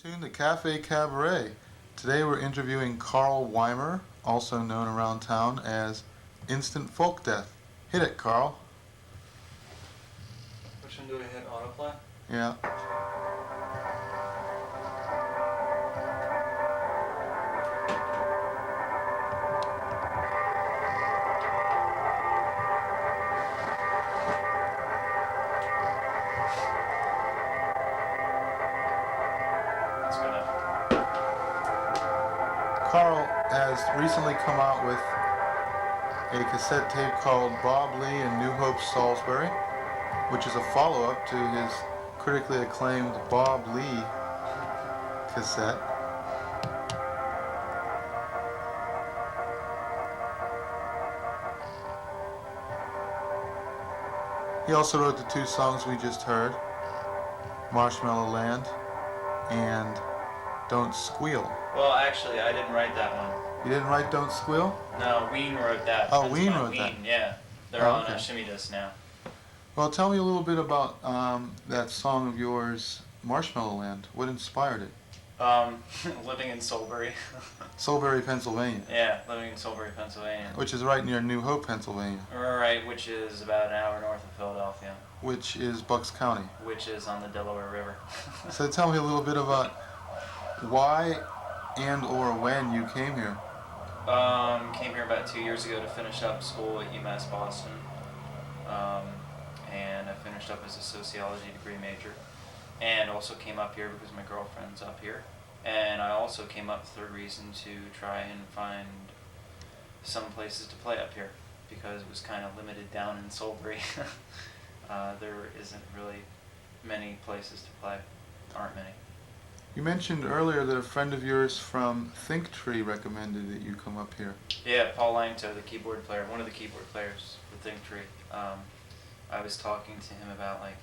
Cartoon The Cafe Cabaret. Today we're interviewing Karl Weimer, also known around town as Instant Folk Death. Hit it, Karl. Which one do I hit? Autoplay? Yeah. That's good enough. Karl has recently come out with a cassette tape called Bob Lee and New Hope Salisbury, which is a follow-up to his critically acclaimed Bob Lee cassette. He also wrote the two songs we just heard, Marshmallow Land and Don't Squeal. Well, actually, I didn't write that one. You didn't write Don't Squeal? No, Ween wrote that. Oh, Friends of Ween mine. wrote that. Yeah. They're Oh, on okay. a shimmy disc now. Well, tell me a little bit about that song of yours, Marshmallow Land. What inspired it? Living in Soulbury. Soulbury, Pennsylvania. Yeah, living in Soulbury, Pennsylvania. Which is right near New Hope, Pennsylvania. Right, which is about an hour north of Philadelphia. Which is Bucks County. Which is on the Delaware River. So tell me a little bit about why and or when you came here. Came here about 2 years ago to finish up school at UMass Boston. And I finished up as a sociology degree major. And also came up here because my girlfriend's up here. And I also came up for the reason to try and find some places to play up here because it was kind of limited down in Soulbury. There isn't really many places to play. Aren't many. You mentioned earlier that a friend of yours from Thinktree recommended that you come up here. Yeah, Paul Langto, the keyboard player, one of the keyboard players for Thinktree. I was talking to him about like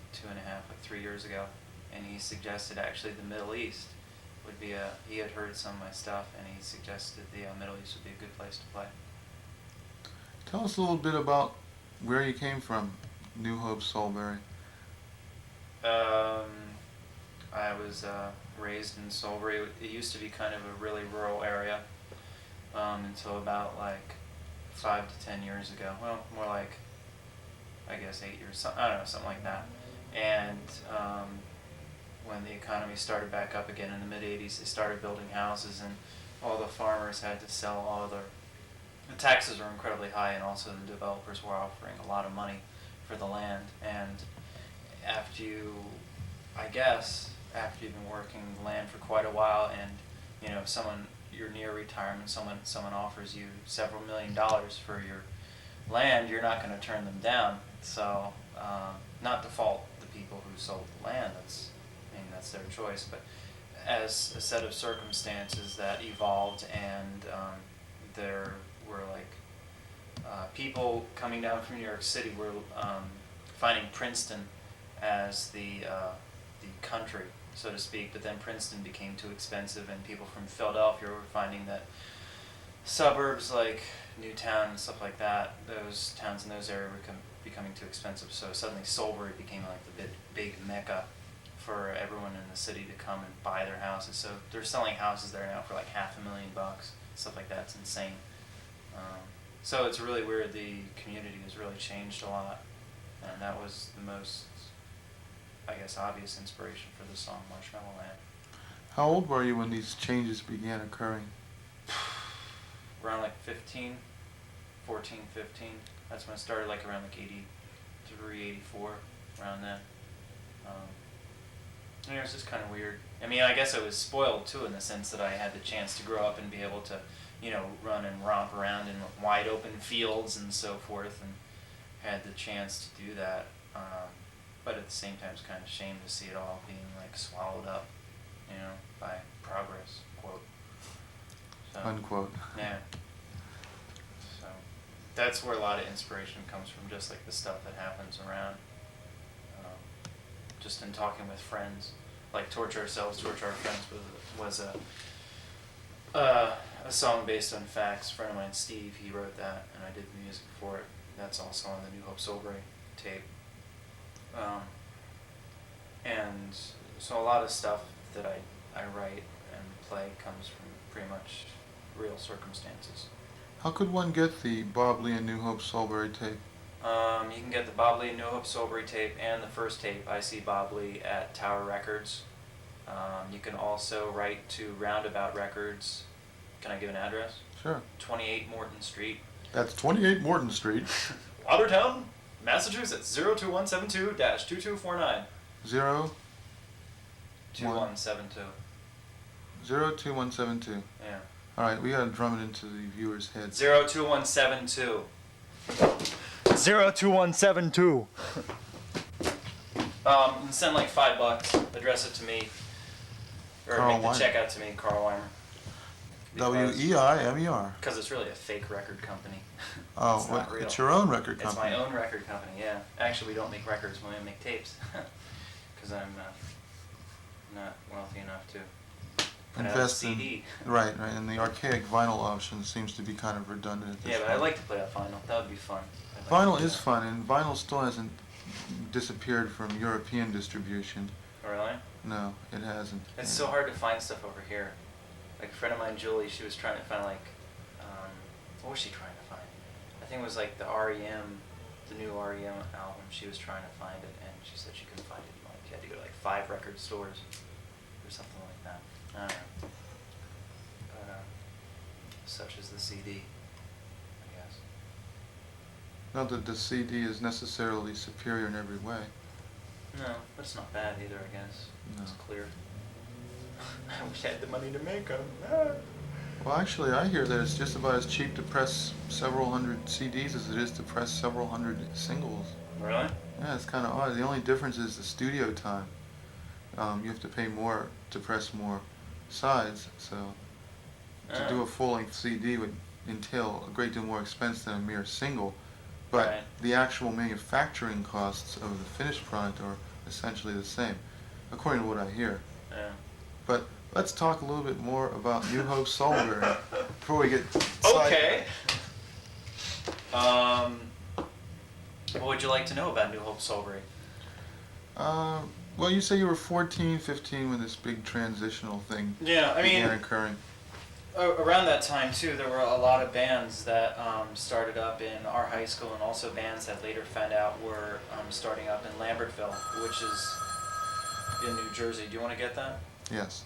3 years ago, and he suggested actually the Middle East would be he had heard some of my stuff, and he suggested the Middle East would be a good place to play. Tell us a little bit about where you came from, New Hope, Soulbury. I was raised in Soulbury. It used to be kind of a really rural area until about like 5 to 10 years ago. Well, more like, I guess 8 years, I don't know, something like that. And when the economy started back up again in the mid-'80s, they started building houses, and all the farmers had to sell all of the taxes were incredibly high, and also the developers were offering a lot of money for the land. And after you've been working the land for quite a while, and you're near retirement, someone offers you several $1 million for your land, you're not going to turn them down. So, not to fault the people who sold the land, that's their choice, but as a set of circumstances that evolved, and there were people coming down from New York City were finding Princeton as the country, so to speak, but then Princeton became too expensive, and people from Philadelphia were finding that suburbs like Newtown and stuff like that, those towns in those areas were becoming too expensive, so suddenly Soulbury became like the big mecca for everyone in the city to come and buy their houses. So they're selling houses there now for like $500,000, stuff like that. It's insane. So it's really weird. The community has really changed a lot, and that was the most, I guess, obvious inspiration for the song Marshmallow Land. How old were you when these changes began occurring? Around like 15, 14, 15. That's when it started, like around like 83, 84, around then. It was just kind of weird. I mean, I guess I was spoiled too, in the sense that I had the chance to grow up and be able to, run and romp around in wide open fields and so forth, and had the chance to do that. But at the same time, it's kind of a shame to see it all being like swallowed up, by progress, quote. So, Unquote. Yeah. So that's where a lot of inspiration comes from, just like the stuff that happens around. Just in talking with friends, like Torture Ourselves, Torture Our Friends was a song based on facts. A friend of mine, Steve, he wrote that, and I did the music for it. That's also on the New Hope Soulbury tape. And so a lot of stuff that I I write and play comes from pretty much real circumstances. How could one get the Bob Lee and New Hope Soulberry tape? You can get the Bob Lee and New Hope Soulberry tape and the first tape, I See Bob Lee, at Tower Records. You can also write to Roundabout Records. Can I give an address? Sure. 28 Morton Street. That's 28 Morton Street. Watertown, Massachusetts, 02172-2249. 2172. 02172. Yeah. All right, we gotta drum it into the viewers' heads. 02172. 02172. And send like $5. Address it to me. Or Karl make the Weimer. check out to me, Karl Weimer. Weimer. Because it's really a fake record company. Oh, It's not real. it's your own record It's company. my own record company, yeah. Actually, we don't make records, we only make tapes. Because I'm not wealthy enough to put out a Invest in, CD. right, and the archaic vinyl option seems to be kind of redundant at this Yeah, but point. I'd like to play out vinyl. That would be fun. I'd like to Vinyl do is that. fun, and vinyl still hasn't disappeared from European distribution. Oh, really? No, it hasn't. It's so hard to find stuff over here. Like a friend of mine, Julie, she was trying to find what was she trying to find? I think it was like the REM, the new REM album. She was trying to find it, and she said she couldn't find it. Like she had to go to like 5 record stores or something like that. I don't know. But such is the CD, I guess. Not that the CD is necessarily superior in every way. No, but it's not bad either, I guess. No. It's clear. I wish I had the money to make them. Well, actually, I hear that it's just about as cheap to press several hundred CDs as it is to press several hundred singles. Really? Yeah, it's kind of odd. The only difference is the studio time. You have to pay more to press more sides, so to do a full-length CD would entail a great deal more expense than a mere single. But Right. the actual manufacturing costs of the finished product are essentially the same, according to what I hear. Yeah. But let's talk a little bit more about New Hope Soulberry before we get Okay. What would you like to know about New Hope Soulberry? Well, you say you were 14, 15 when this big transitional thing Yeah, I began mean, occurring. around that time too, there were a lot of bands that started up in our high school, and also bands that later found out were starting up in Lambertville, which is in New Jersey. Do you want to get that? Yes.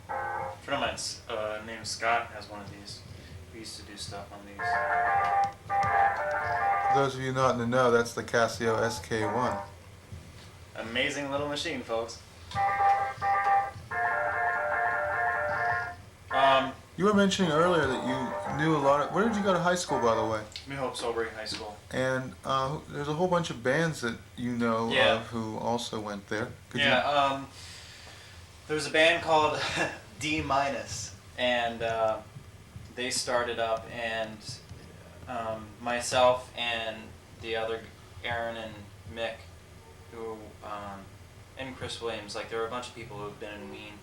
A friend of mine's named Scott has one of these. We used to do stuff on these. For those of you not in the know, that's the Casio SK1. Amazing little machine, folks. You were mentioning earlier that you knew a lot of... Where did you go to high school, by the way? New Hope Soulberry High School. And there's a whole bunch of bands that you know Yeah. of who also went there. Could you- Yeah, there was a band called D-, and they started up, and myself and the other, Aaron and Mick, who, and Chris Williams, like there were a bunch of people who had been in Wien.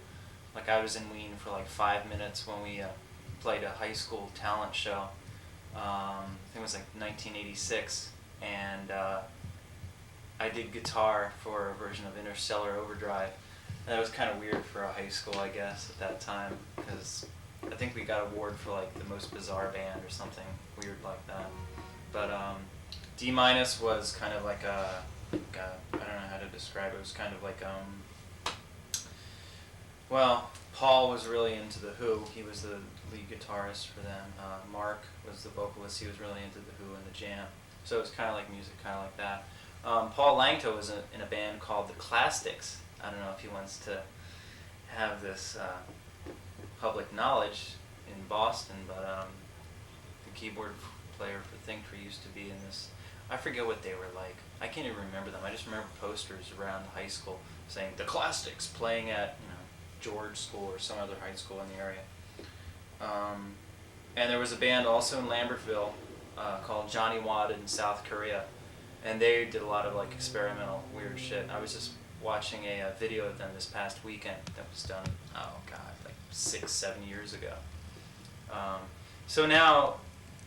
Like I was in Wien for like 5 minutes when we played a high school talent show. I think it was like 1986, and I did guitar for a version of Interstellar Overdrive. And that was kind of weird for a high school, I guess, at that time, because I think we got an award for like the most bizarre band or something weird like that. But D- was kind of like a I don't know how to describe it. It was kind of like well, Paul was really into The Who. He was the lead guitarist for them. Mark was the vocalist. He was really into The Who and the Jam. So it was kind of like music, kind of like that. Paul Langto was in a band called the Clastics. I don't know if he wants to have this public knowledge in Boston, but the keyboard player for Think Tree used to be in this. I forget what they were like. I can't even remember them. I just remember posters around high school saying the Clastics playing at George School or some other high school in the area. And there was a band also in Lambertville called Johnny Watt in South Korea, and they did a lot of like experimental weird shit. I was just watching a video of them this past weekend that was done, oh god, like 6-7 years ago. So now,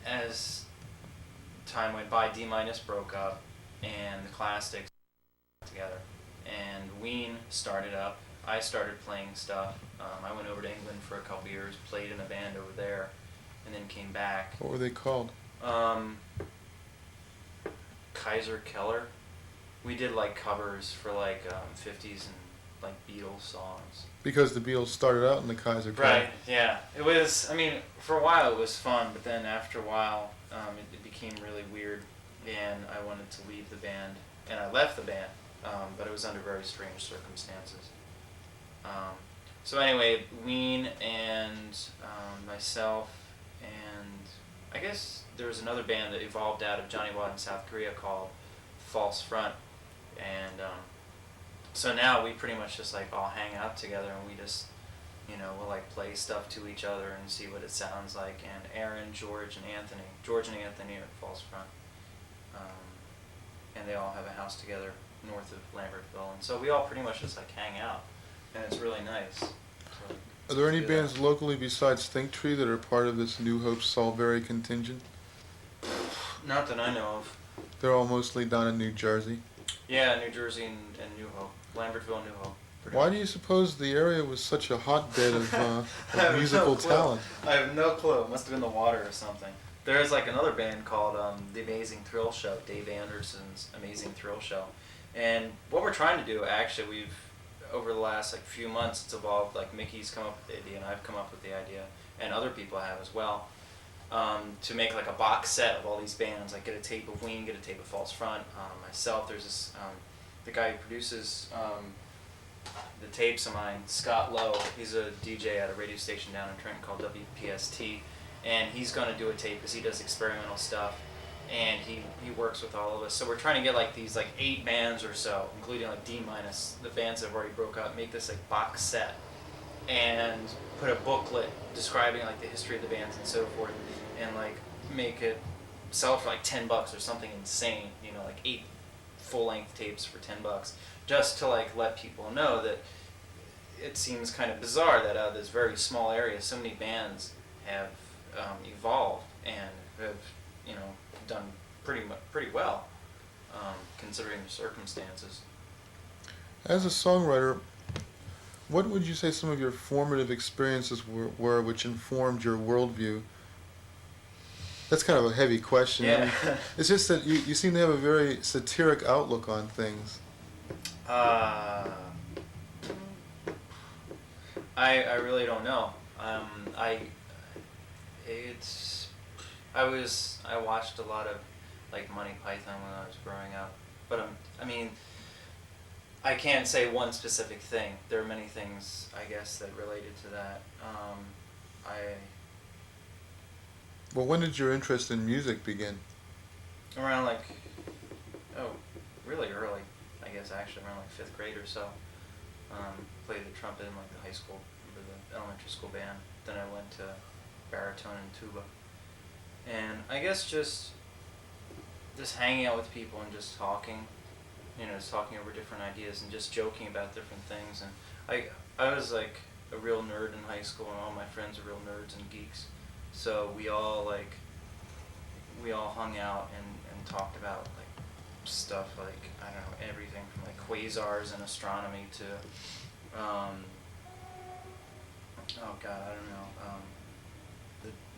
as time went by, D- broke up, and the Clastics together, and Ween started up. I started playing stuff. I went over to England for a couple years, played in a band over there, and then came back. What were they called? Kaiser Keller. We did like covers for like 50s and like Beatles songs. Because the Beatles started out in the Kaiser Keller. Right, yeah. It was, I mean, for a while it was fun, but then after a while it became really weird, and I wanted to leave the band, and I left the band, but it was under very strange circumstances. So anyway, Ween and myself, and I guess there was another band that evolved out of Johnny Watt in South Korea called False Front, and so now we pretty much just like all hang out together, and we just we'll like play stuff to each other and see what it sounds like. And Aaron, George and Anthony are at False Front, and they all have a house together north of Lambertville, and so we all pretty much just like hang out, and it's really nice. So, are there any bands locally besides Think Tree that are part of this New Hope Salisbury contingent? Not that I know of. They're all mostly down in New Jersey? Yeah, New Jersey and New Hope. Lambertville, New Hope. Why do you suppose the area was such a hotbed of of musical talent? I have no clue. It must have been the water or something. There's like another band called The Amazing Thrill Show, Dave Anderson's Amazing Thrill Show. And what we're trying to do, actually, over the last like few months, it's evolved. Like Mickey's come up with the idea, and I've come up with the idea, and other people have as well, to make like a box set of all these bands. Like get a tape of Ween, get a tape of False Front. Myself, there's this the guy who produces the tapes of mine, Scott Lowe. He's a DJ at a radio station down in Trenton called WPST, and he's going to do a tape because he does experimental stuff, and he works with all of us. So we're trying to get like these like 8 bands or so, including like D-, the bands that have already broke up, make this like box set and put a booklet describing like the history of the bands and so forth, and like make it sell for like $10 or something insane, like 8 full-length tapes for $10, just to like let people know that it seems kind of bizarre that out of this very small area, so many bands have evolved and have done pretty well, considering the circumstances. As a songwriter, what would you say some of your formative experiences were which informed your worldview? That's kind of a heavy question. Yeah. I mean, it's just that you seem to have a very satiric outlook on things. I really don't know. I watched a lot of like Monty Python when I was growing up, but I mean, I can't say one specific thing. There are many things, I guess, that related to that. Well, when did your interest in music begin? Around like, really early, I guess, actually around like 5th grade or so. Played the trumpet in like the high school, or the elementary school band. Then I went to baritone and tuba. And I guess just hanging out with people and just talking, just talking over different ideas and just joking about different things. And I was like a real nerd in high school, and all my friends are real nerds and geeks. So we all hung out and talked about like stuff like, I don't know, everything from like quasars and astronomy to oh god, I don't know,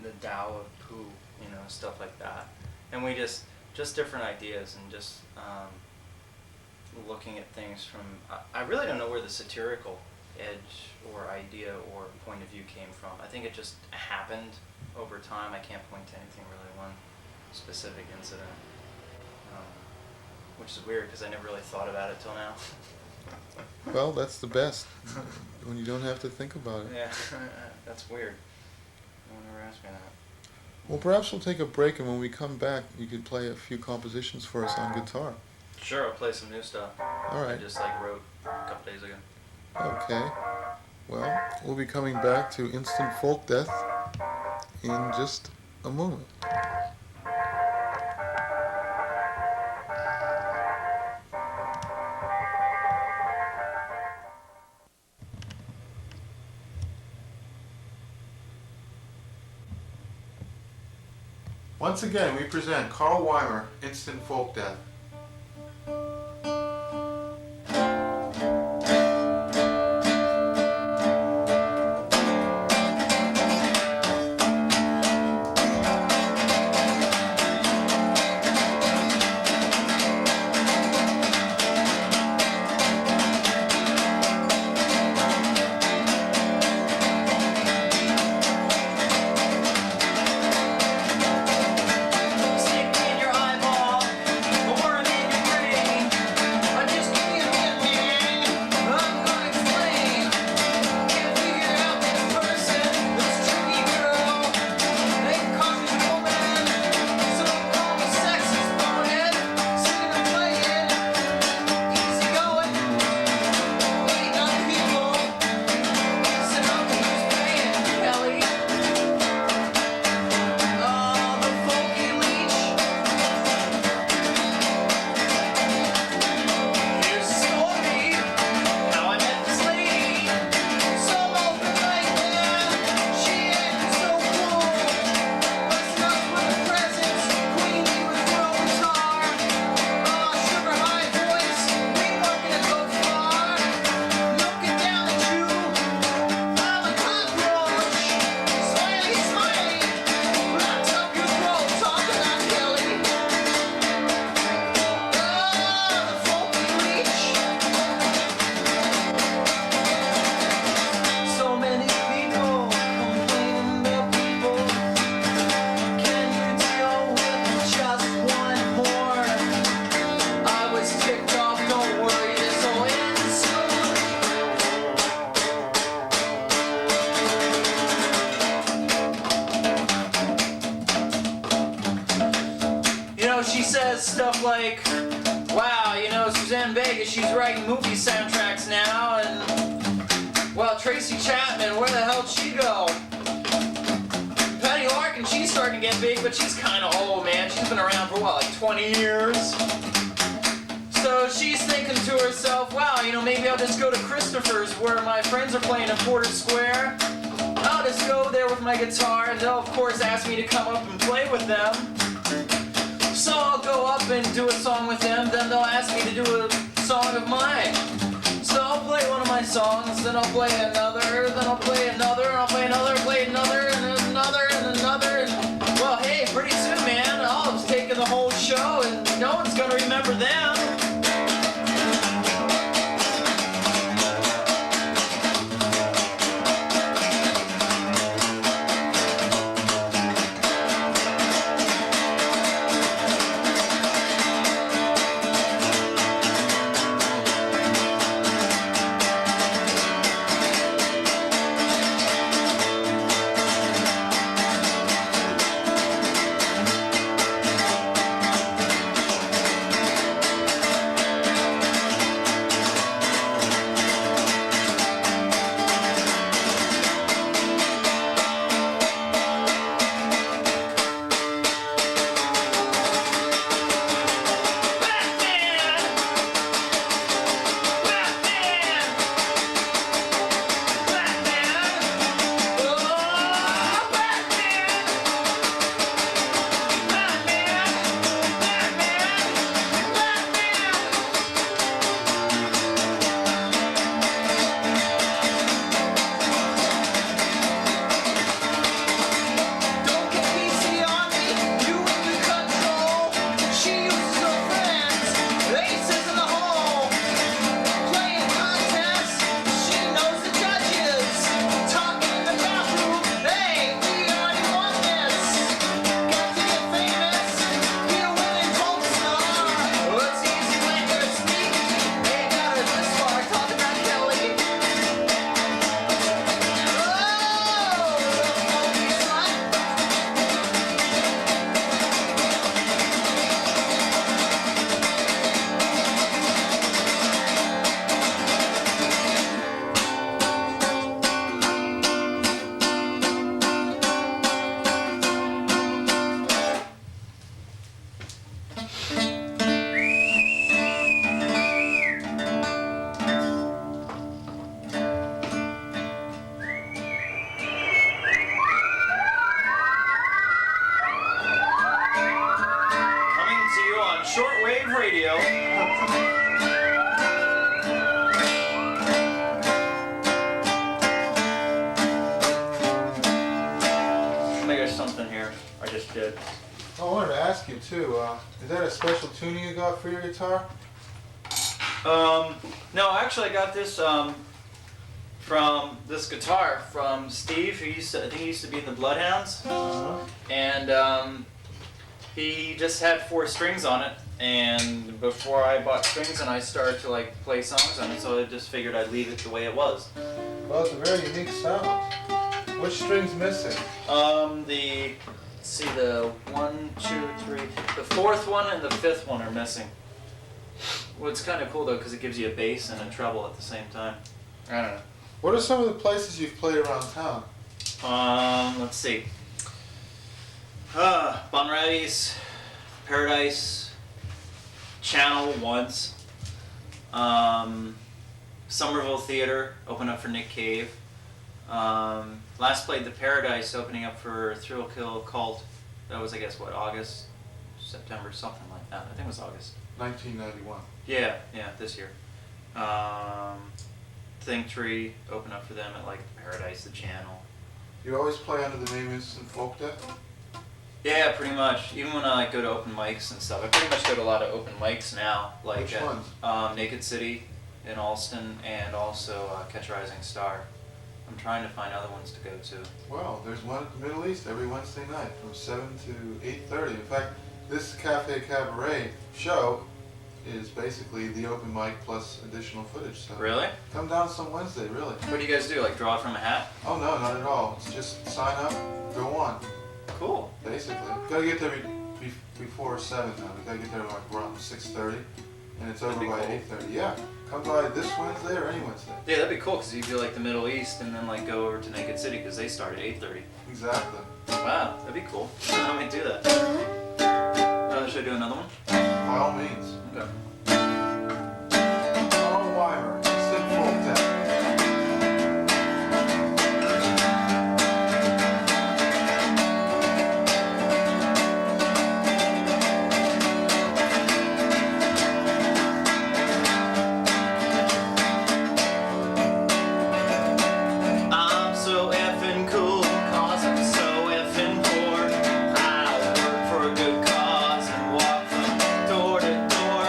the Tao of poo, stuff like that. And we just different ideas, and just looking at things from, I really don't know where the satirical edge or idea or point of view came from. I think it just happened over time. I can't point to anything really, one specific incident. which is weird because I never really thought about it till now. Well, that's the best, when you don't have to think about it. Yeah, that's weird. No one ever asked me that. Well, perhaps we'll take a break, and when we come back, you could play a few compositions for us on guitar. Sure, I'll play some new stuff. All right. I just wrote a couple days ago. Okay. Well, we'll be coming back to Instant Folk Death in just a moment. Once again, we present Karl Weimer, Instant Folk Death. She says stuff like, wow, Suzanne Vega, she's writing movie soundtracks now, and, well, Tracy Chapman, where the hell'd she go? Patty Larkin, she's starting to get big, but she's kind of old, man. She's been around for, 20 years? So she's thinking to herself, wow, maybe I'll just go to Christopher's, where my friends are playing in Porter Square. I'll just go there with my guitar, and they'll, of course, ask me to come up and play with them. So I'll go up and do a song with them, then they'll ask me to do a song of mine. So I'll play one of my songs, then I'll play another, then I'll play another, and I'll play another, play another, and another, and another, and, well, hey, pretty soon, man, I'll have taken the whole show, and no one's gonna remember them. shortwave radio. There's something here I just did. I wanted to ask you too, is that a special tuning you got for your guitar? No, actually I got this from this guitar from Steve, who I think he used to be in the Bloodhounds. And he just had 4 strings on it, and before I bought strings and I started to like play songs on it, so I just figured I'd leave it the way it was. Well, it's a very unique sound. Which string's missing? Let's see, the 1, 2, 3, the 4th one and the 5th one are missing. Well, it's kind of cool though, because it gives you a bass and a treble at the same time. I don't know. What are some of the places you've played around town? Let's see. Bunratty's, Paradise, Channel once. Somerville Theater, opened up for Nick Cave. Last played the Paradise, opening up for Thrill Kill Cult. That was, I guess, what, August, September, something like that. I think it was August. 1991. Yeah, this year. Thing Tree, opened up for them at like the Paradise, the Channel. You always play under the name Instant Folk Death? Yeah, pretty much. Even when I like, go to open mics and stuff, I pretty much go to a lot of open mics now. Like Which ones? Naked City in Alston, and also Catch a Rising Star. I'm trying to find other ones to go to. Well, there's one at the Middle East every Wednesday night from 7 to 8:30. In fact, this Cafe Cabaret show is basically the open mic plus additional footage. So Really? come down some Wednesday, really. What do you guys do? Like draw from a hat? Oh no, not at all. It's just sign up, go on. Cool. Basically, gotta get there before 7 now. We gotta get there like around 6:30, and it's over That'd be by cool. 8:30. Yeah, come by this Wednesday or any Wednesday. Yeah, that'd be cool because you do like the Middle East and then like go over to Naked City because they start at 8:30. Exactly. Wow, that'd be cool. Let me do that. Should I do another one? By all means. Okay. Karl Weimer, Instant Folk Death. I'm so effing cool, cause I'm so effing poor. I work for a good cause and walk from door to door.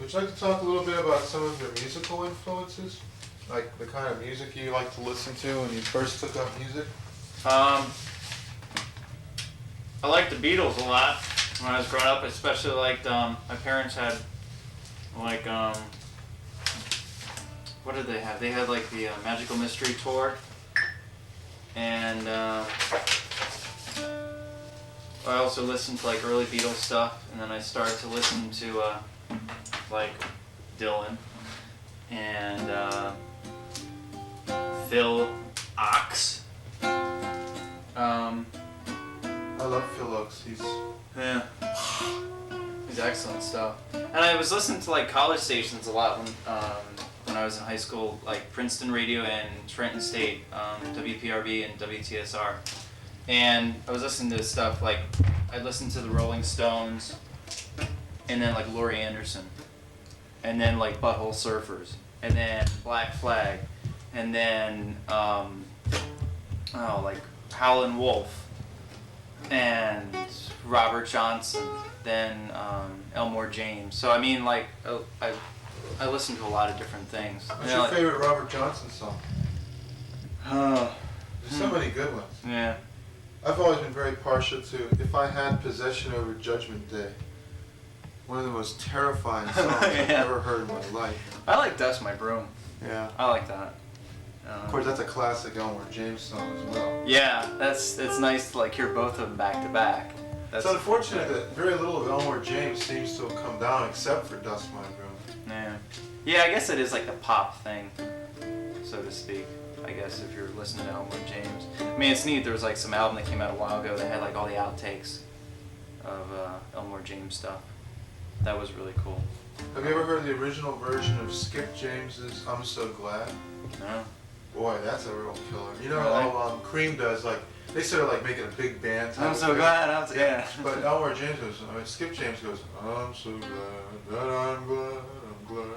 Would you like to talk a little bit about some of your musical influences? Like the kind of music you like to listen to when you first took up music? I liked the Beatles a lot when I was growing up. Especially liked my parents had like what did they have? They had like the Magical Mystery Tour, and I also listened to like early Beatles stuff, and then I started to listen to like Dylan and Phil Ox. I love Phil Oaks. He's excellent stuff. And I was listening to like college stations a lot when I was in high school, like Princeton Radio and Trenton State, WPRB and WTSR. And I was listening to stuff like I listened to the Rolling Stones, and then like Laurie Anderson, and then like Butthole Surfers, and then Black Flag, and then like Howlin' Wolf, and Robert Johnson, then Elmore James. So I mean, like I listened to a lot of different things. What's your favorite Robert Johnson song? There's so many good ones. Yeah. I've always been very partial to If I Had Possession Over Judgment Day. One of the most terrifying songs I've ever heard in my life. I like Dust My Broom. Yeah. I like that. Of course, that's a classic Elmore James song as well. Yeah, it's nice to like hear both of them back to back. It's unfortunate that very little of Elmore James seems to have come down except for Dust My Broom. Yeah, I guess it is like the pop thing, so to speak. I guess if you're listening to Elmore James. I mean, it's neat. There was like some album that came out a while ago that had like all the outtakes of Elmore James stuff. That was really cool. Have you ever heard the original version of Skip James's I'm So Glad? No. Boy, that's a real killer. You know Really? how Cream does, like, they sort of like making a big band type I'm of so thing. glad. Yeah. But Elmore James goes, Skip James goes, I'm so glad that I'm glad, I'm glad, I'm glad, I'm glad.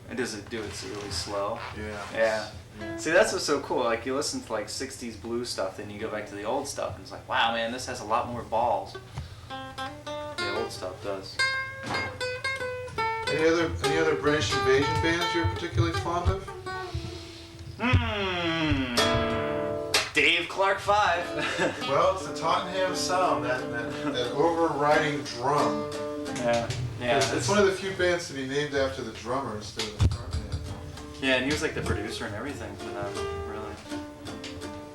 And does it do it really slow? Yeah. See, that's what's so cool. Like you listen to like 60s blues stuff, then you go back to the old stuff, and it's like, wow, man, this has a lot more balls. The old stuff does. Any other British invasion bands you're particularly fond of? Dave Clark 5. Well, it's the Tottenham sound, that overriding drum. Yeah. It's one of the few bands to be named after the drummer instead of the frontman. Yeah, and he was like the producer and everything for them, really.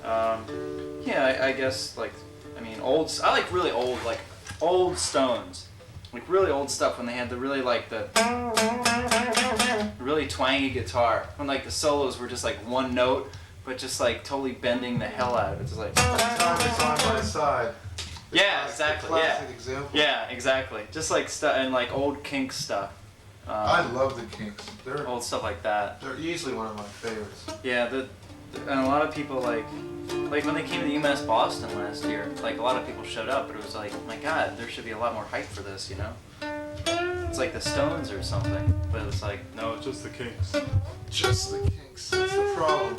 I guess like, I mean, I like really old, like old Stones. Like really old stuff when they had the really like the really twangy guitar. When like the solos were just like one note, but just like totally bending the hell out of it. It's like Time is on my side. Yeah, exactly. Classic example. Yeah, exactly. Just like stuff and like old Kinks stuff. I love the Kinks. They're old stuff like that. They're easily one of my favorites. Yeah, and a lot of people like when they came to the UMass Boston last year, like a lot of people showed up, but it was like, oh my God, there should be a lot more hype for this, you know? It's like the Stones or something, but it's like, no, it's just the Kinks. Just the Kinks. That's the problem.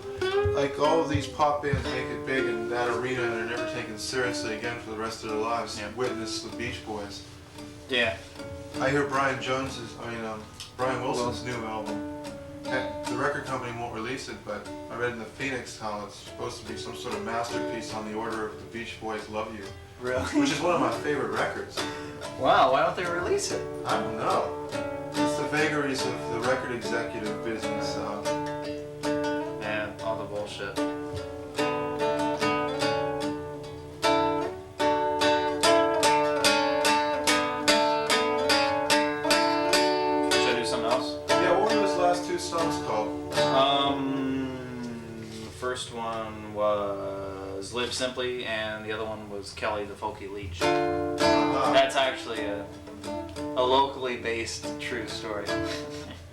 Like all of these pop bands make it big in that arena and are never taken seriously again for the rest of their lives. Yeah. Witness the Beach Boys. Yeah. I hear Brian Wilson's new album. The record company won't release it, but I read in the Phoenix how it's supposed to be some sort of masterpiece on the order of the Beach Boys' Love You. Really? Which is one of my favorite records. Wow, why don't they release it? I don't know. It's the vagaries of the record executive business. Yeah, all the bullshit. Should I do something else? Yeah, what were those last two songs called? The first one was Live Simply, and the other one was Kelly the Folky Leech. That's actually a locally based true story.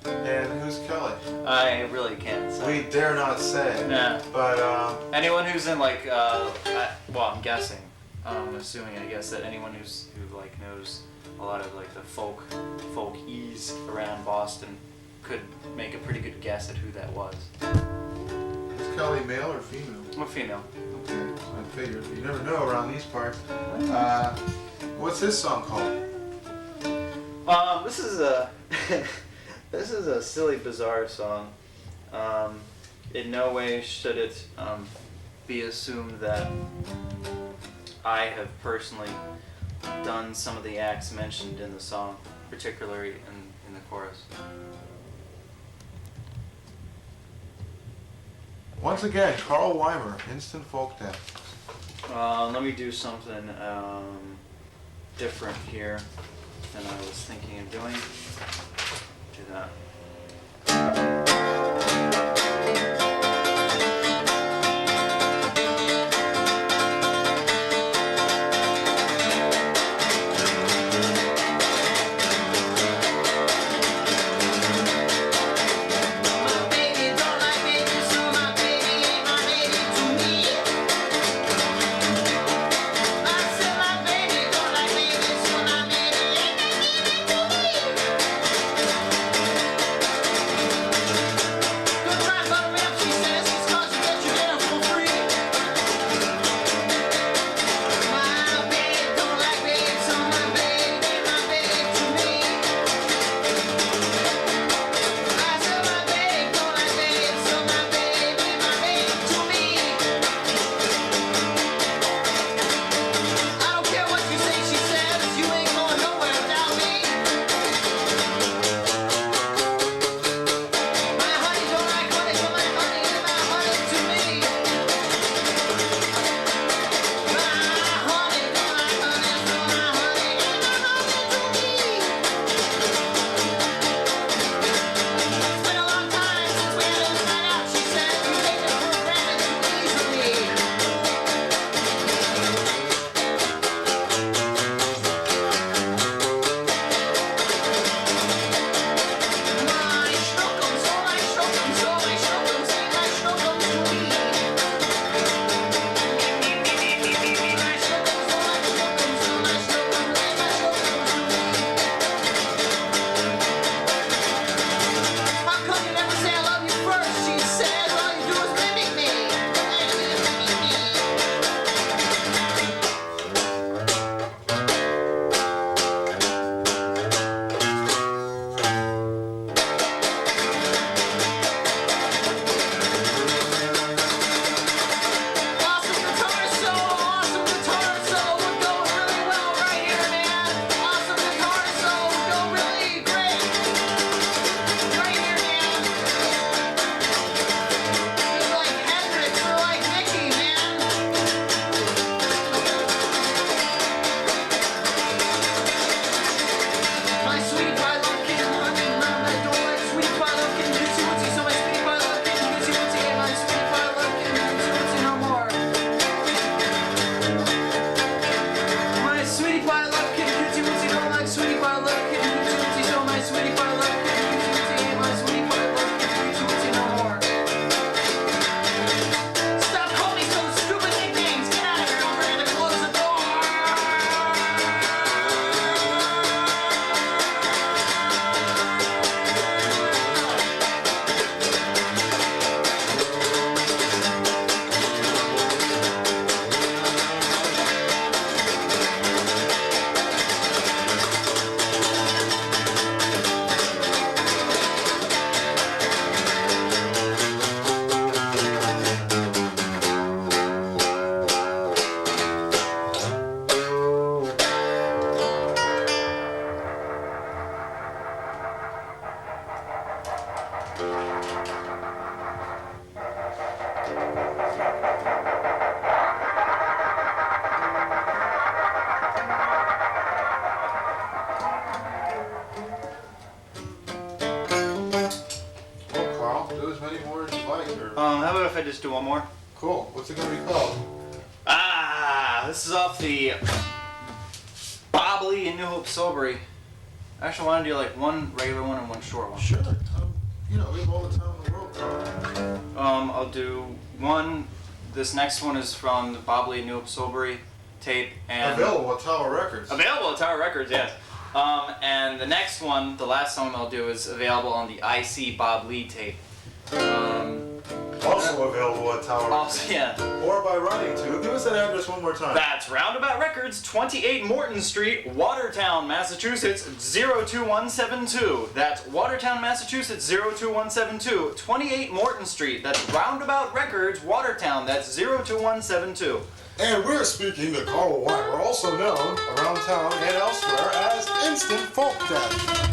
And who's Kelly? I really can't say. We dare not say. Nah. But anyone who's in like, I'm guessing, assuming I guess that anyone who like knows a lot of like the folkies around Boston could make a pretty good guess at who that was. is Kelly male or female? Well, female. Okay, I figured. You never know around these parts. What's this song called? This is a this is a silly, bizarre song. In no way should it be assumed that I have personally done some of the acts mentioned in the song, particularly in the chorus. Once again, Karl Weimer, instant folk dance. Let me do something different here than I was thinking of doing. Do that. How about if I just do one more? Cool. What's it gonna be called? This is off the Bobbly and New Hope Sobery. I actually want to do like one regular one and one short one. Sure. You know, we have all the time in the world, Carl. I'll do one. This next one is from the Bobbly and New Hope Sobery tape. And available at Tower Records. Available at Tower Records, yes. And the next one, the last song I'll do, is available on the IC Bob Lee tape. Also also available at Tower. Also, yeah. Or by running to. Give us that address one more time. That's Roundabout Records, 28 Morton Street, Watertown, Massachusetts, 02172. That's Watertown, Massachusetts, 02172. 28 Morton Street. That's Roundabout Records, Watertown. That's 02172. And we're speaking to Karl Weimer, also known around town and elsewhere as Instant Folk Daddy.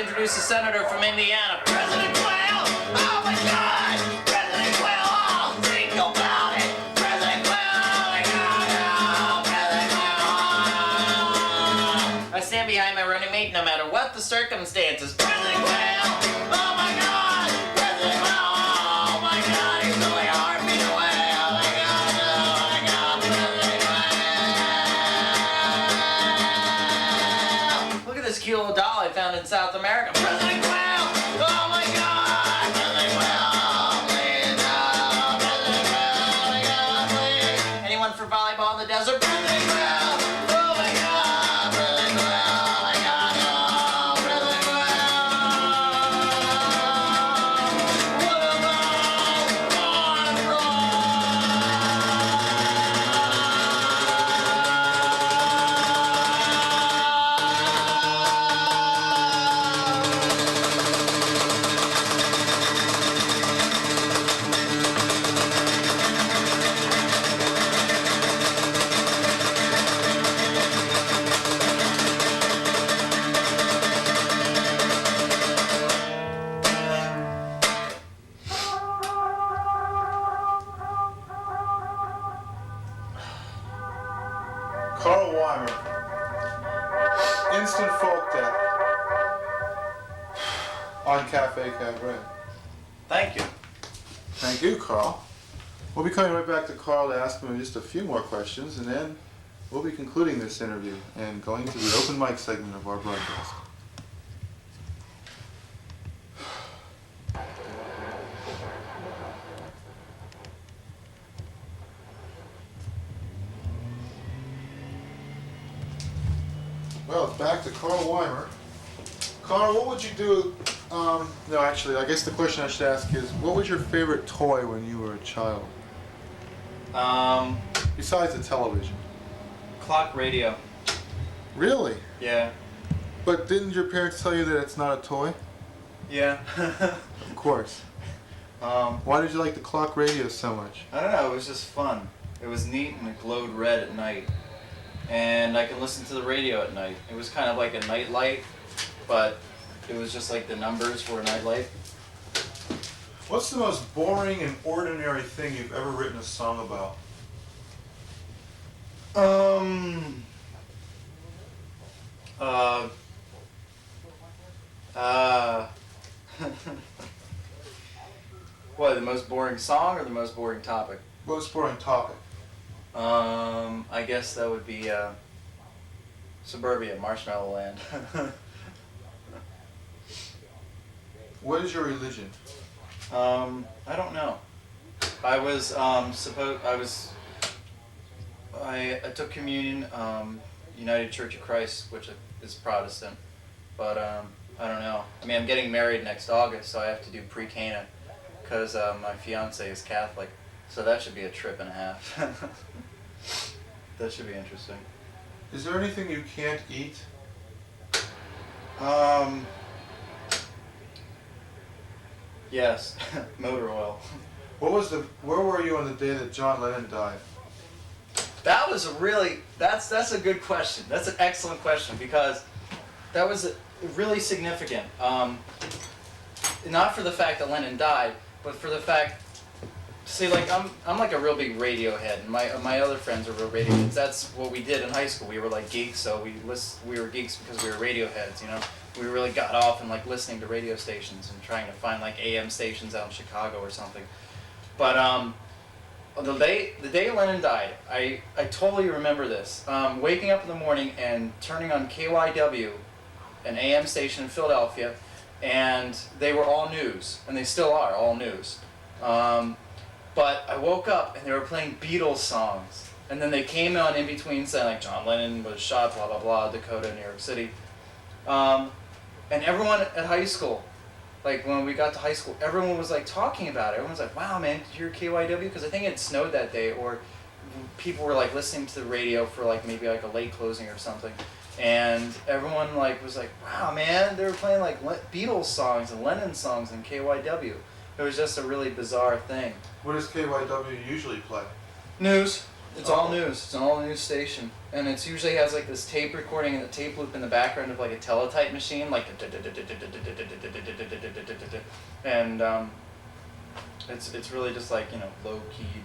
introduce the senator from Indiana, President Quayle. Oh my God, President Quayle. Oh, think about it, President Quayle. Oh my God, oh, President Quayle. I stand behind my running mate no matter what the circumstances. President Quayle. Oh my God, President Quayle. Oh my God, he's really hard me away. Oh my God, President Quayle. cute little doll I found in South America. President Quail! Oh my God! President Quail! Please, no! President Quail! Oh my God, please! Anyone for volleyball in the desert? President Quail! Oh my God! President Quail! Oh my God, no! President Quail! What about Karl Weimer. Instant folk death. On Cafe Cabaret. Thank you. Thank you, Carl. We'll be coming right back to Carl to ask him just a few more questions, and then we'll be concluding this interview and going to the open mic segment of our broadcast. Well, it's back to Karl Weimer. Karl, what would you do? No, actually, I guess the question I should ask is, what was your favorite toy when you were a child? Besides the television. Clock radio. Really? Yeah. But didn't your parents tell you that it's not a toy? Yeah. Of course. Why did you like the clock radio so much? I don't know, it was just fun. It was neat and it glowed red at night. And I could listen to the radio at night. It was kind of like a night light, but it was just like the numbers for a night light. What's the most boring and ordinary thing you've ever written a song about? What, the most boring song or the most boring topic? Most boring topic. I guess that would be Suburbia, Marshmallow Land. What is your religion? I don't know. I was I took communion, United Church of Christ, which is Protestant, but I don't know. I mean, I'm getting married next August, so I have to do pre-Cana because my fiance is Catholic, so that should be a trip and a half. That should be interesting. Is there anything you can't eat? Yes, motor oil. Where were you on the day that John Lennon died? That was that's a good question. That's an excellent question because that was really significant. Not for the fact that Lennon died, but for the fact, see, like I'm like a real big Radiohead, and my other friends are real Radioheads. That's what we did in high school. We were like geeks, so we were geeks because we were Radioheads, you know. We really got off and like listening to radio stations and trying to find like AM stations out in Chicago or something. But the day Lennon died, I totally remember this. Waking up in the morning and turning on KYW, an AM station in Philadelphia, and they were all news, and they still are all news. But I woke up and they were playing Beatles songs, and then they came on in between saying like John Lennon was shot, blah blah blah, Dakota, New York City, and everyone at high school, like when we got to high school, everyone was like talking about it. Everyone was like, "Wow, man, did you hear KYW?" Because I think it snowed that day, or people were like listening to the radio for like maybe like a late closing or something, and everyone like was like, "Wow, man, they were playing like Beatles songs and Lennon songs and KYW." It was just a really bizarre thing. What does KYW usually play? News. It's all news. It's an all-news station, and it usually has like this tape recording and the tape loop in the background of like a teletype machine, like and it's really just like, you know, low-keyed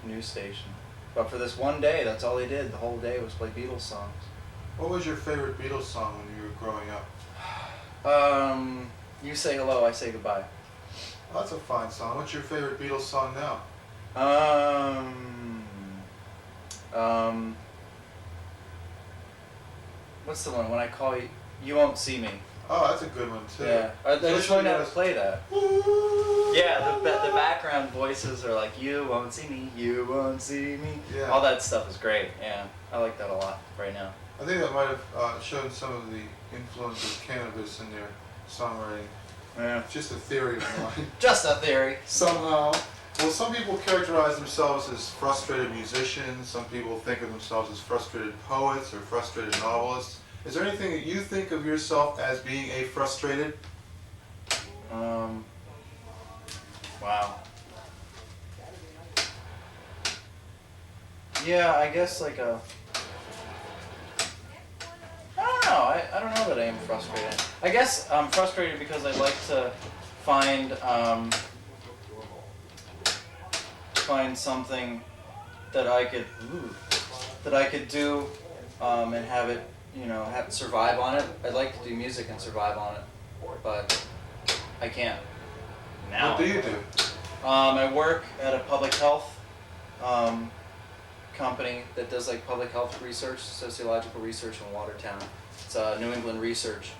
news station. But for this one day, that's all they did. The whole day was play Beatles songs. What was your favorite Beatles song when you were growing up? You Say Hello, I Say Goodbye. Oh, that's a fine song. What's your favorite Beatles song now? What's the one? When I call you, You Won't See Me. Oh, that's a good one too. Yeah, I just Especially learned how to those- play that. Yeah, the background voices are like, you won't see me, you won't see me. Yeah. All that stuff is great. Yeah, I like that a lot right now. I think that might have shown some of the influence of cannabis in their songwriting. Yeah. It's just a theory of mine. Just a theory. Somehow. Well, some people characterize themselves as frustrated musicians. Some people think of themselves as frustrated poets or frustrated novelists. Is there anything that you think of yourself as being a frustrated? Wow. Yeah, I guess like a. I don't know. I don't know that I am frustrated. I guess I'm frustrated because I like to find something that I could do and have it, survive on it. I'd like to do music and survive on it, but I can't. Now. What do you do? I work at a public health company that does like public health research, sociological research in Watertown. It's a New England Research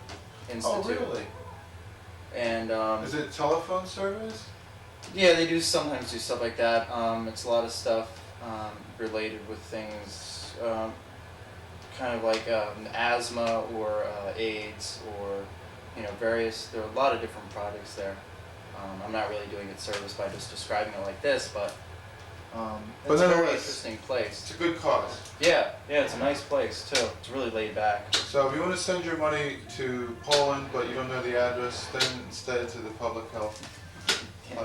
Institute. Oh, really? And Is it telephone service? yeah, they do sometimes do stuff like that. It's a lot of stuff related with things kind of like asthma or AIDS or various. There are a lot of different projects there. I'm not really doing it service by just describing it like this, but it's a very interesting place. It's a good cause. Yeah, it's a nice place too. It's really laid back. So if you want to send your money to Poland, but you don't know the address, then instead to the public health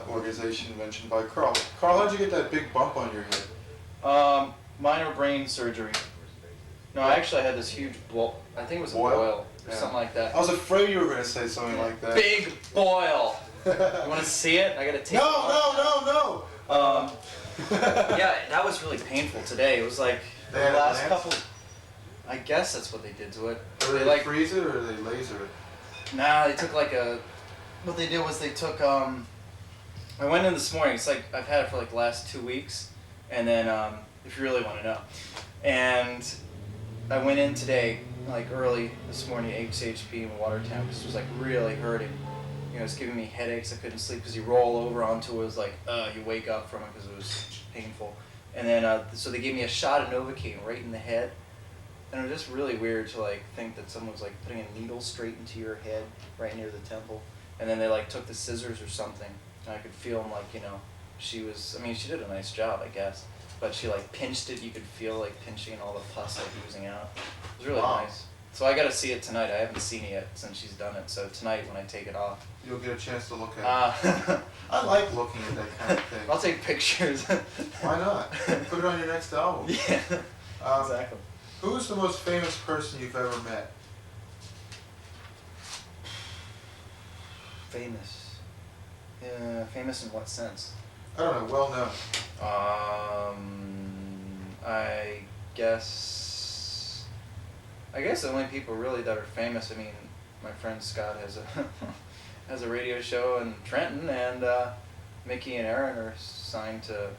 organization mentioned by Karl. Karl, how'd you get that big bump on your head? Minor brain surgery. No, I actually had this huge I think it was a boil or something like that. I was afraid you were going to say something like that. Big boil. You want to see it? I gotta take it off. No. Yeah, that was really painful today. It was like the They had last it couple. I guess that's what they did to it. Or They they like freeze it or they laser it? Nah, they took like a. What they did was they took I went in this morning. It's like I've had it for like the last 2 weeks, and then if you really want to know, and I went in today like early this morning, HCHP in Watertown, because it was like really hurting. It was giving me headaches. I couldn't sleep because you roll over onto it. It was like, you wake up from it because it was painful. And then, so they gave me a shot of Novocaine right in the head. And it was just really weird to like think that someone was like putting a needle straight into your head right near the temple. And then they like took the scissors or something. And I could feel them like, she did a nice job, I guess. But she like pinched it. You could feel like pinching and all the pus like oozing out. It was really nice. So I got to see it tonight. I haven't seen it yet since she's done it. So tonight when I take it off, You'll get a chance to look at it. I like looking at that kind of thing. I'll take pictures. Why not? Put it on your next album. Yeah, exactly. Who's the most famous person you've ever met? Famous. Famous in what sense? I don't know, well known. I guess the only people really that are famous. I mean, my friend Scott has a has a radio show in Trenton, and Mickey and Aaron are signed to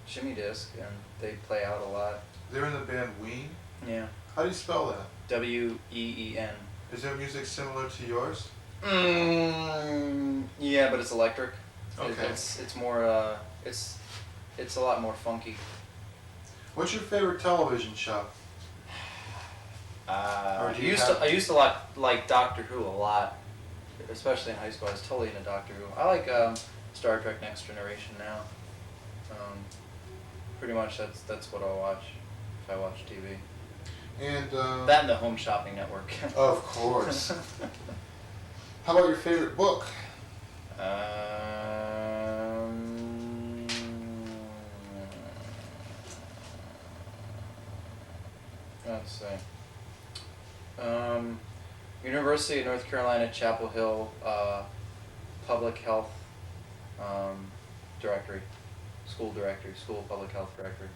Shimmy Disc, and they play out a lot. They're in the band Ween? Yeah. How do you spell that? W-E-E-N. Is their music similar to yours? Yeah, but it's electric. Okay. It's more it's a lot more funky. What's your favorite television show? I used to like Doctor Who a lot, especially in high school. I was totally into Doctor Who. I like Star Trek Next Generation now. Pretty much that's what I'll watch if I watch TV. And That and the Home Shopping Network. Of course. How about your favorite book? Let's see. University of North Carolina, Chapel Hill, Public Health Directory, School Public Health Directory,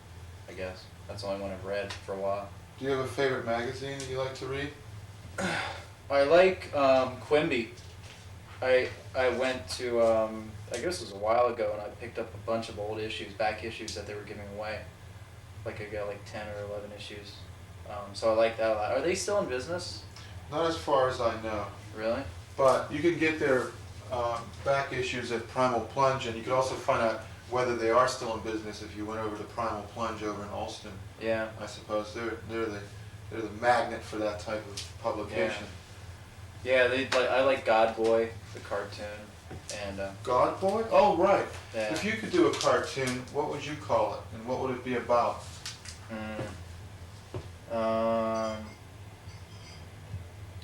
I guess. That's the only one I've read for a while. Do you have a favorite magazine that you like to read? I like Quimby. I went to, I guess it was a while ago, and I picked up a bunch of old back issues that they were giving away. Like I got like 10 or 11 issues. So I like that a lot. Are they still in business? Not as far as I know. Really? But you can get their back issues at Primal Plunge, and you can also find out whether they are still in business if you went over to Primal Plunge over in Alston. Yeah. I suppose they're the magnet for that type of publication. Yeah, I like God Boy, the cartoon, and God Boy? Oh, right. Yeah. If you could do a cartoon, what would you call it, and what would it be about?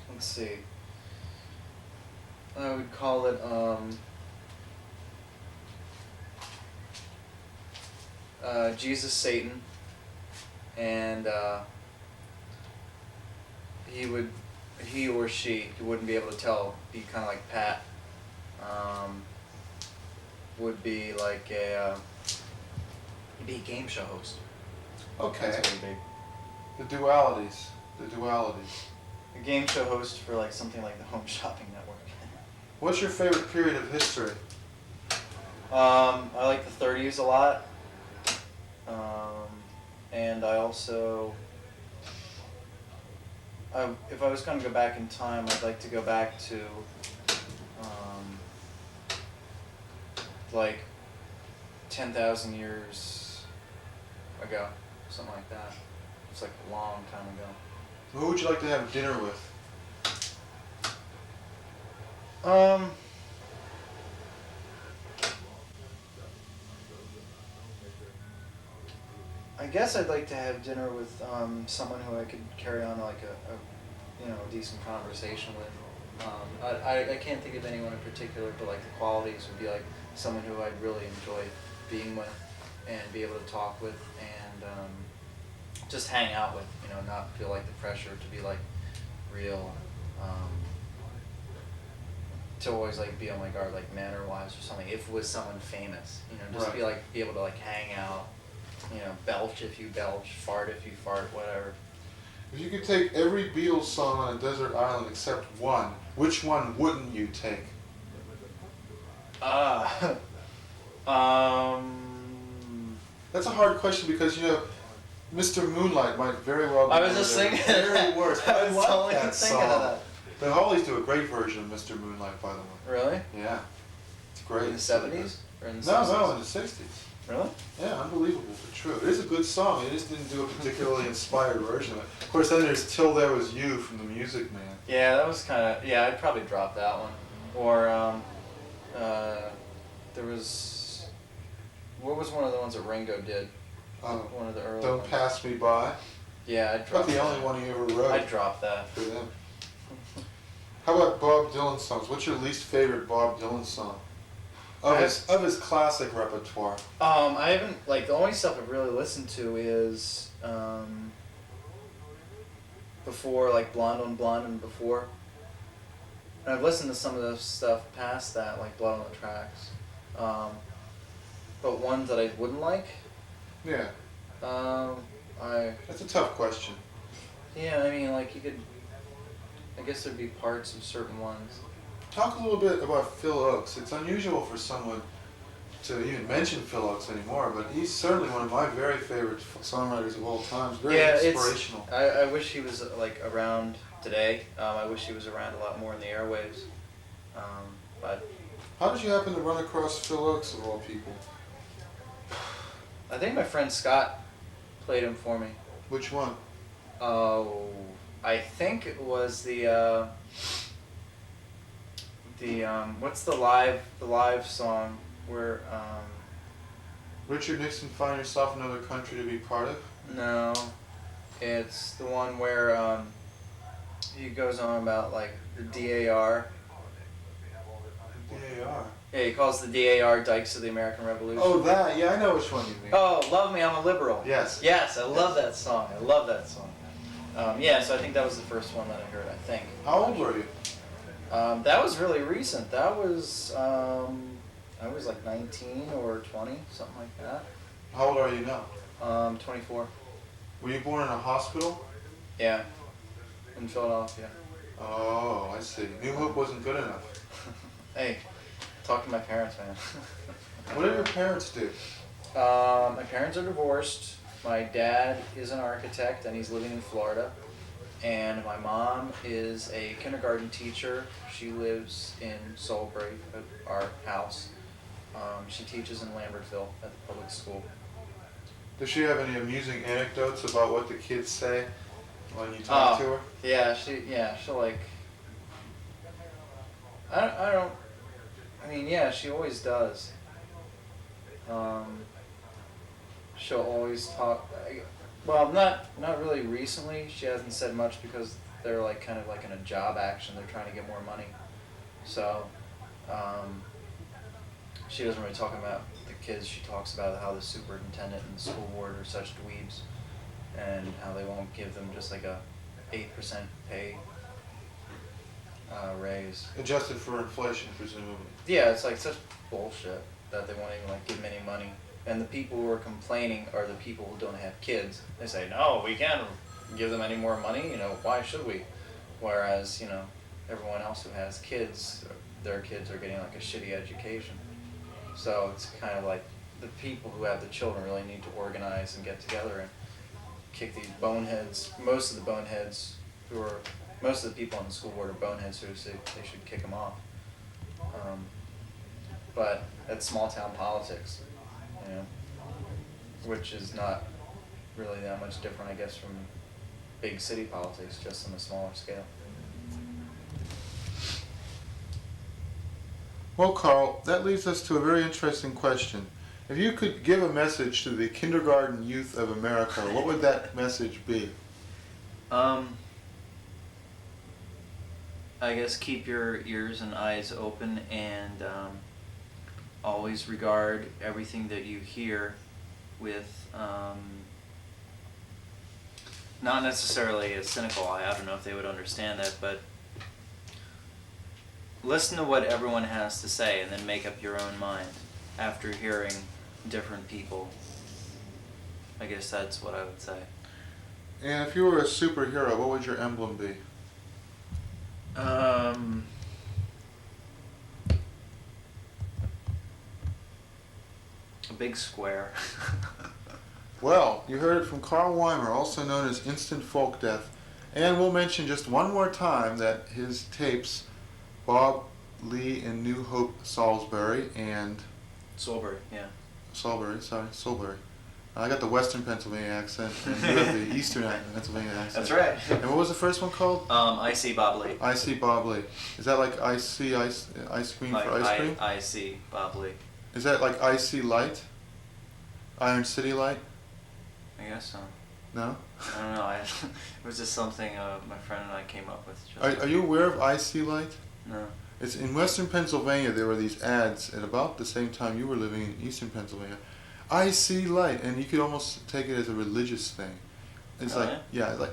Let's see. I would call it Jesus Satan, and he or she, you wouldn't be able to tell, be kind of like Pat, would be like he'd be a game show host. Okay. That's what he'd be. The dualities. A game show host for like something like the Home Shopping Network. What's your favorite period of history? I like the 30s a lot. And I also, if I was going to go back in time, I'd like to go back to like 10,000 years ago, something like that. It's like a long time ago. Who would you like to have dinner with? I guess I'd like to have dinner with someone who I could carry on like a decent conversation with. I can't think of anyone in particular, but like the qualities would be like someone who I'd really enjoy being with and be able to talk with and just hang out with, not feel like the pressure to be like real, to always like be on my guard like manner wise or something. If it was someone famous, just Right. be able to like hang out, belch if you belch, fart if you fart, whatever. If you could take every Beatles song on a desert island except one, which one wouldn't you take? That's a hard question because, Mr. Moonlight might very well be I was just singing very worst. But I love totally that thinking of song. that. The Hollies do a great version of Mr. Moonlight, by the way. Really? Yeah. It's great. In the 70s? Or in the No, 60s? no, in the 60s. Really? Yeah, unbelievable but true. It is a good song. They just didn't do a particularly inspired version of it. Of course, then there's Till There Was You from The Music Man. Yeah, that was kind of, I'd probably drop that one. Or, there was, what was one of the ones that Ringo did? One of the early Don't ones. Pass Me By. Yeah, I'd drop About the that. only one he ever wrote. I'd drop that. For them. How about Bob Dylan songs? What's your least favorite Bob Dylan song? Of his classic repertoire. I haven't, the only stuff I've really listened to is, before, Blonde on Blonde and before. And I've listened to some of the stuff past that, like Blood on the Tracks. But ones that I wouldn't like? Yeah. That's a tough question. Yeah, I mean, you could, I guess there'd be parts of certain ones. Talk a little bit about Phil Oakes. It's unusual for someone to even mention Phil Oakes anymore, but he's certainly one of my very favorite songwriters of all time. Very inspirational. I wish he was around today. I wish he was around a lot more in the airwaves. But how did you happen to run across Phil Oakes of all people? I think my friend Scott played him for me. Which one? Oh, I think it was the what's the live song where Richard Nixon, Find Yourself Another Country to Be Part of? No, it's the one where he goes on about the DAR. DAR. Yeah, he calls the DAR Dykes of the American Revolution. Oh, that. Yeah, I know which one you mean. Oh, Love Me, I'm a Liberal. Yes. Yes, I love that song. I love that song. So I think that was the first one that I heard, I think. How old were you? That was really recent. That was, I was 19 or 20, something like that. How old are you now? 24. Were you born in a hospital? Yeah, in Philadelphia. Oh, I see. New Hope wasn't good enough. Hey, talk to my parents, man. What did your parents do? My parents are divorced. My dad is an architect and he's living in Florida. And my mom is a kindergarten teacher. She lives in Salisbury at our house. She teaches in Lambertville at the public school. Does she have any amusing anecdotes about what the kids say when you talk to her? Yeah, she'll like. I mean, yeah, she always does. She'll always talk. Well, not really recently. She hasn't said much because they're like kind of like in a job action. They're trying to get more money, so she doesn't really talk about the kids. She talks about how the superintendent and the school board are such dweebs, and how they won't give them just like a 8% pay raise. Adjusted for inflation, presumably. Yeah, it's like such bullshit that they won't even like give them any money. And the people who are complaining are the people who don't have kids. They say, no, we can't give them any more money, why should we? Whereas, everyone else who has kids, their kids are getting like a shitty education. So it's kind of like the people who have the children really need to organize and get together and kick these boneheads. Most of the people on the school board are boneheads who say they should kick them off. But that's small town politics, which is not really that much different, I guess, from big city politics, just on a smaller scale. Well, Karl, that leads us to a very interesting question. If you could give a message to the kindergarten youth of America, what would that message be? I guess keep your ears and eyes open and always regard everything that you hear with not necessarily a cynical eye. I don't know if they would understand that, but listen to what everyone has to say and then make up your own mind after hearing different people. I guess that's what I would say. And if you were a superhero, what would your emblem be? A big square. Well, you heard it from Karl Weimer, also known as Instant Folk Death. And we'll mention just one more time that his tapes, Bob Lee in New Hope, Salisbury, and... Salisbury. I got the Western Pennsylvania accent, and you have the Eastern Pennsylvania accent. That's right. And what was the first one called? I See Bob Lee. I See Bob Lee. Is that like ice cream Like for ice cream? I See Bob Lee. Is that like I See Light? Iron City Light? I guess so. No? I don't know. It was just something my friend and I came up with. Are you aware of I See Light? No. It's in Western Pennsylvania. There were these ads at about the same time you were living in Eastern Pennsylvania. I See Light, and you could almost take it as a religious thing. It's like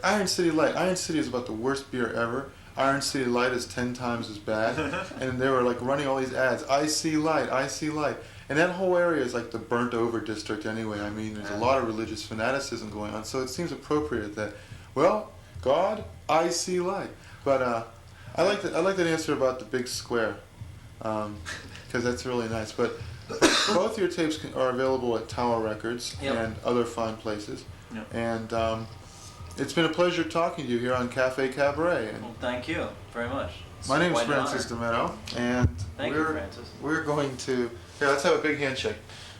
Iron City Light. Iron City is about the worst beer ever. Iron City Light is 10 times as bad. And they were like running all these ads. I see light. I see light. And that whole area is like the burnt over district anyway. I mean, there's a lot of religious fanaticism going on. So it seems appropriate that, well, God, I see light. But I like that answer about the big square, because that's really nice. But both your tapes are available at Tower Records and other fine places. Yep. And it's been a pleasure talking to you here on Cafe Cabaret. And well, thank you very much. my name's Francis DiMenno, and we're going to let's have a big handshake.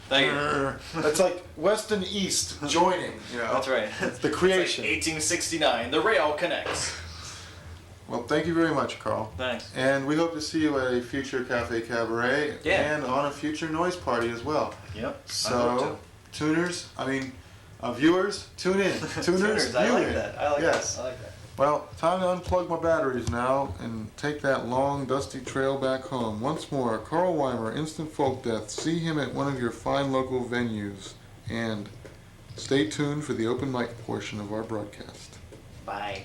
Thank you. That's like West and East joining. That's right. The creation. It's like 1869. The rail connects. Well, thank you very much, Karl. Thanks. And we hope to see you at a future Cafe Cabaret and on a future Noise Party as well. Yep. So, viewers, tune in. Tuners, I like in. that. I like that. Well, time to unplug my batteries now and take that long, dusty trail back home. Once more, Karl Weimer, Instant Folk Death. See him at one of your fine local venues. And stay tuned for the open mic portion of our broadcast. Bye.